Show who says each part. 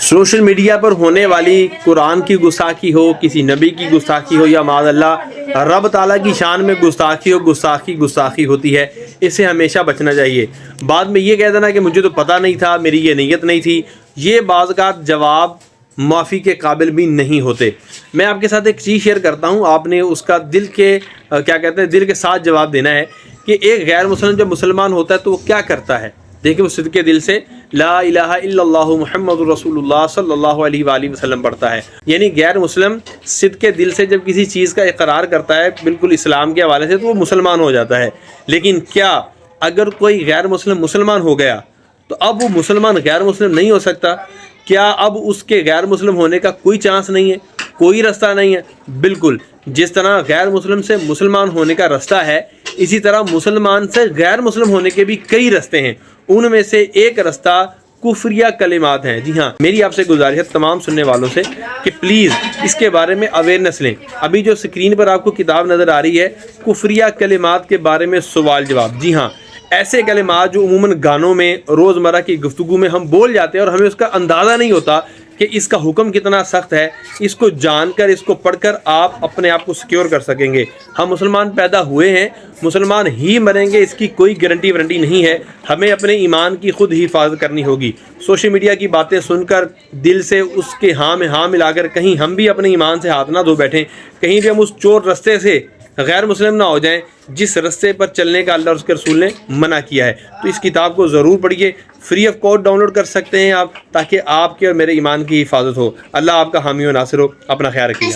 Speaker 1: Social media پر ہونے والی قرآن کی گستاخی ہو، کسی نبی کی گستاخی ہو، یا معاذ اللہ رب تعالیٰ کی شان میں گستاخی ہو، گستاخی ہوتی ہے، اس سے ہمیشہ بچنا چاہیے۔ بعد میں یہ کہہ دینا کہ مجھے تو پتہ نہیں تھا، میری یہ نیت نہیں تھی، یہ بعض اوقات جواب معافی کے قابل بھی نہیں ہوتے۔ میں آپ کے ساتھ ایک چیز شیئر کرتا ہوں، آپ نے اس کا دل کے ساتھ جواب دینا ہے کہ ایک غیر مسلم جب مسلمان ہوتا ہے تو وہ کیا کرتا ہے۔ دیکھیں وہ صدقے دل سے لا الہ الا اللہ محمد رسول اللہ صلی اللہ علیہ وآلہ وسلم پڑھتا ہے، یعنی غیر مسلم صدقے دل سے جب کسی چیز کا اقرار کرتا ہے بالکل اسلام کے حوالے سے تو وہ مسلمان ہو جاتا ہے۔ لیکن کیا اگر کوئی غیر مسلم مسلمان ہو گیا تو اب وہ مسلمان غیر مسلم نہیں ہو سکتا؟ کیا اب اس کے غیر مسلم ہونے کا کوئی چانس نہیں ہے، کوئی رستہ نہیں ہے؟ بالکل، جس طرح غیر مسلم سے مسلمان ہونے کا رستہ ہے، اسی طرح مسلمان سے غیر مسلم ہونے کے بھی کئی رستے ہیں۔ ان میں سے ایک رستہ کفریہ کلمات ہیں۔ جی ہاں، میری آپ سے گزارش ہے تمام سننے والوں سے کہ پلیز اس کے بارے میں اویئرنیس لیں۔ ابھی جو سکرین پر آپ کو کتاب نظر آ رہی ہے کفریہ کلمات کے بارے میں سوال جواب، جی ہاں، ایسے کلمات جو عموماً گانوں میں روزمرہ کی گفتگو میں ہم بول جاتے ہیں اور ہمیں اس کا اندازہ نہیں ہوتا کہ اس کا حکم کتنا سخت ہے۔ اس کو جان کر، اس کو پڑھ کر آپ اپنے آپ کو سیکیور کر سکیں گے۔ ہم مسلمان پیدا ہوئے ہیں، مسلمان ہی مریں گے، اس کی کوئی گارنٹی وارنٹی نہیں ہے۔ ہمیں اپنے ایمان کی خود ہی حفاظت کرنی ہوگی۔ سوشل میڈیا کی باتیں سن کر دل سے اس کے ہاں میں ہاں ملا کر کہیں ہم بھی اپنے ایمان سے ہاتھ نہ دھو بیٹھیں، کہیں بھی ہم اس چور رستے سے غیر مسلم نہ ہو جائیں جس رستے پر چلنے کا اللہ اور اس کے رسول نے منع کیا ہے۔ تو اس کتاب کو ضرور پڑھیے، free of cost download کر سکتے ہیں آپ، تاکہ آپ کے اور میرے ایمان کی حفاظت ہو۔ اللہ آپ کا حامی و ناصر ہو۔ اپنا خیال رکھیے۔